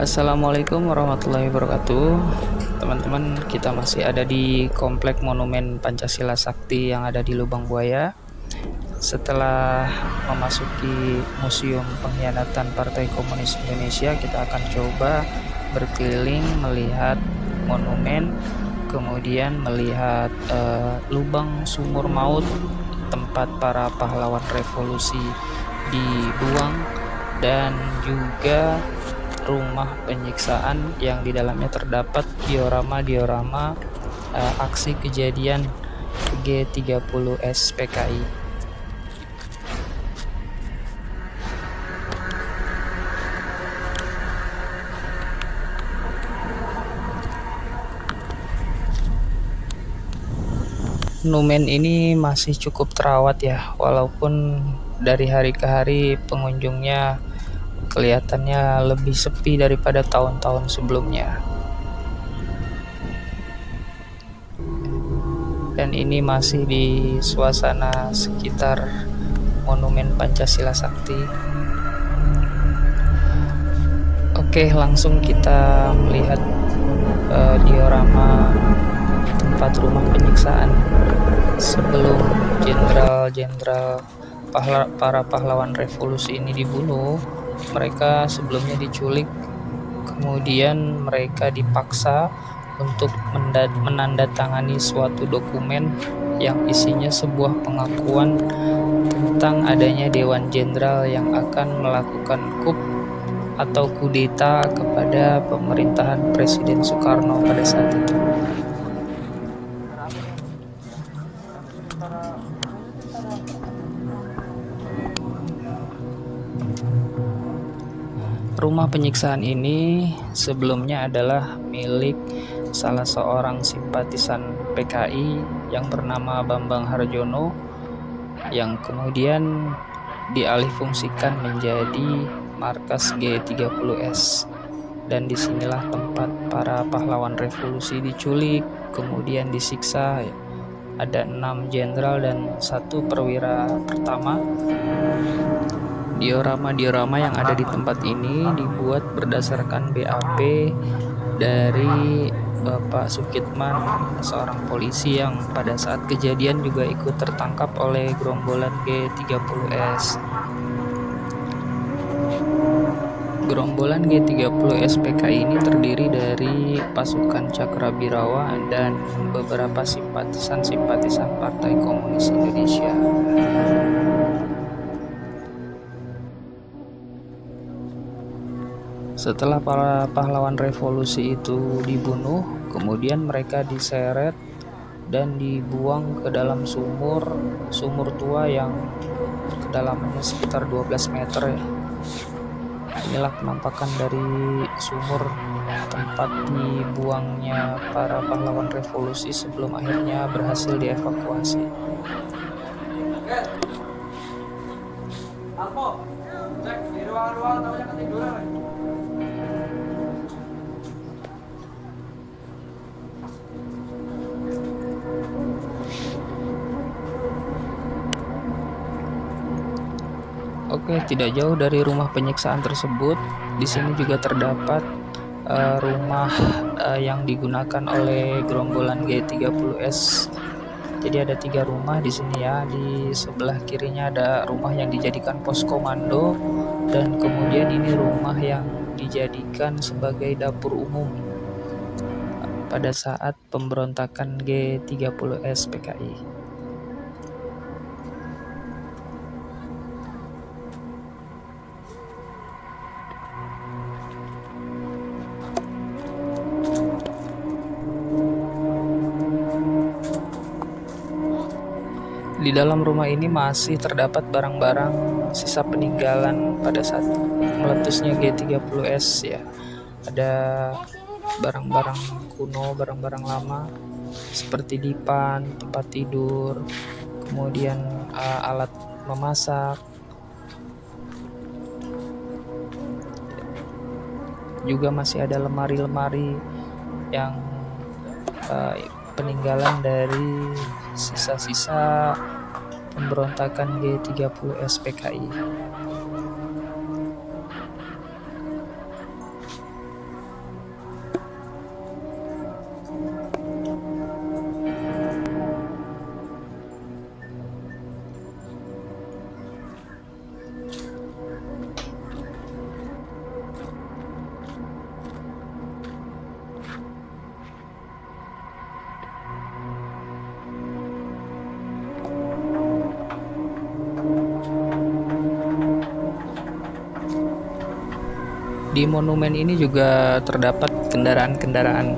Assalamualaikum warahmatullahi wabarakatuh. Teman-teman, kita masih ada di Komplek Monumen Pancasila Sakti yang ada di Lubang Buaya. Setelah memasuki Museum Pengkhianatan Partai Komunis Indonesia, kita akan coba berkeliling melihat monumen, kemudian melihat lubang sumur maut tempat para pahlawan revolusi dibuang, dan juga rumah penyiksaan yang di dalamnya terdapat diorama aksi kejadian G30S PKI. Monumen ini masih cukup terawat ya, walaupun dari hari ke hari pengunjungnya kelihatannya lebih sepi daripada tahun-tahun sebelumnya. Dan ini masih di suasana sekitar Monumen Pancasila Sakti. Oke, langsung kita melihat diorama tempat rumah penyiksaan sebelum jenderal-jenderal para pahlawan revolusi ini dibunuh. Mereka sebelumnya diculik, kemudian mereka dipaksa untuk menandatangani suatu dokumen yang isinya sebuah pengakuan tentang adanya Dewan Jenderal yang akan melakukan coup atau kudeta kepada pemerintahan Presiden Soekarno pada saat itu. Rumah penyiksaan ini sebelumnya adalah milik salah seorang simpatisan PKI yang bernama Bambang Harjono, yang kemudian dialihfungsikan menjadi markas G30S. Dan disinilah tempat para pahlawan revolusi diculik, kemudian disiksa. Ada 6 jenderal dan 1 perwira pertama. Diorama-diorama yang ada di tempat ini dibuat berdasarkan BAP dari Bapak Sukitman, seorang polisi yang pada saat kejadian juga ikut tertangkap oleh gerombolan G30S. Gerombolan G30S PKI ini terdiri dari pasukan Cakrabirawa dan beberapa simpatisan Partai Komunis Indonesia. Setelah para pahlawan revolusi itu dibunuh, kemudian mereka diseret dan dibuang ke dalam sumur tua yang kedalamannya sekitar 12 meter ya. Inilah penampakan dari sumur tempat dibuangnya para pahlawan revolusi sebelum akhirnya berhasil dievakuasi. Alpo, cek di ruang-ruang namanya ketiduran. Oke, tidak jauh dari rumah penyiksaan tersebut, di sini juga terdapat rumah yang digunakan oleh gerombolan G30S. Jadi ada 3 rumah di sini ya. Di sebelah kirinya ada rumah yang dijadikan pos komando, dan kemudian ini rumah yang dijadikan sebagai dapur umum pada saat pemberontakan G30S PKI. Di dalam rumah ini masih terdapat barang-barang sisa peninggalan pada saat meletusnya G30S ya. Ada barang-barang kuno, barang-barang lama seperti dipan, tempat tidur, kemudian alat memasak. Juga masih ada lemari-lemari yang peninggalan dari sisa-sisa pemberontakan G30S PKI. Di monumen ini juga terdapat kendaraan-kendaraan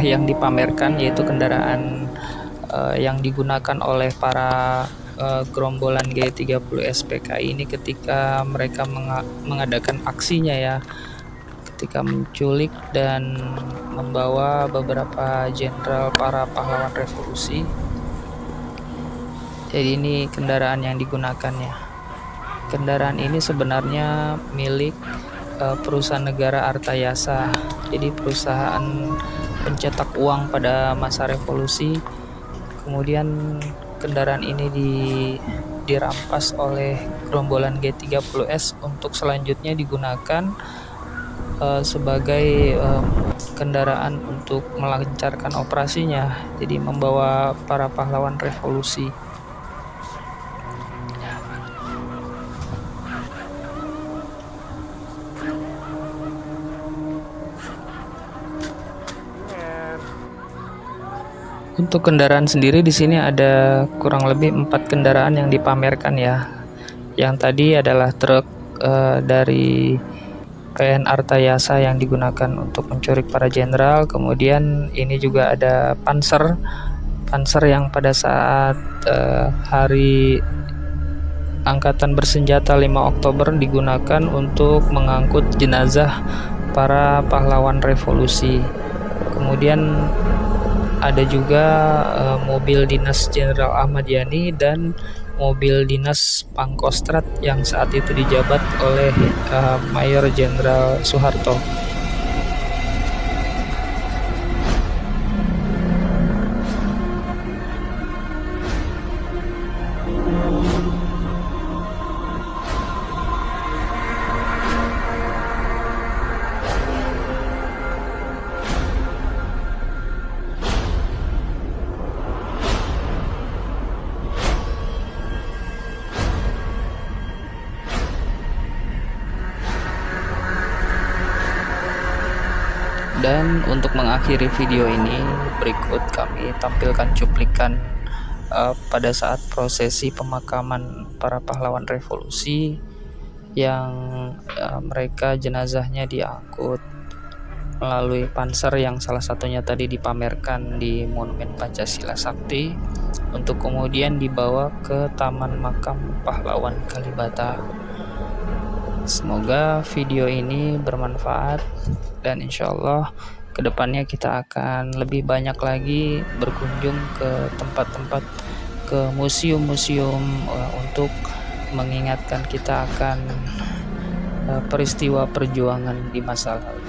yang dipamerkan, yaitu kendaraan yang digunakan oleh para gerombolan G30 SPKI ini ketika mereka mengadakan aksinya ya, ketika menculik dan membawa beberapa jenderal para pahlawan revolusi. Jadi ini kendaraan yang digunakannya. Kendaraan ini sebenarnya milik perusahaan negara Artayasa. Jadi perusahaan pencetak uang pada masa revolusi. Kemudian kendaraan ini dirampas oleh gerombolan G30S untuk selanjutnya digunakan sebagai kendaraan untuk melancarkan operasinya. Jadi membawa para pahlawan revolusi. Untuk kendaraan sendiri di sini ada kurang lebih 4 kendaraan yang dipamerkan ya. Yang tadi adalah truk dari PN Artayasa yang digunakan untuk menculik para jenderal. Kemudian ini juga ada Panzer yang pada saat hari Angkatan Bersenjata 5 Oktober digunakan untuk mengangkut jenazah para pahlawan revolusi. Kemudian ada juga mobil dinas Jenderal Ahmad Yani dan mobil dinas Pangkostrat yang saat itu dijabat oleh Mayor Jenderal Soeharto. Dan untuk mengakhiri video ini, berikut kami tampilkan cuplikan pada saat prosesi pemakaman para pahlawan revolusi yang mereka jenazahnya diangkut melalui Panzer yang salah satunya tadi dipamerkan di Monumen Pancasila Sakti untuk kemudian dibawa ke Taman Makam Pahlawan Kalibata. Semoga video ini bermanfaat dan insya Allah kedepannya kita akan lebih banyak lagi berkunjung ke tempat-tempat, ke museum-museum untuk mengingatkan kita akan peristiwa perjuangan di masa lalu.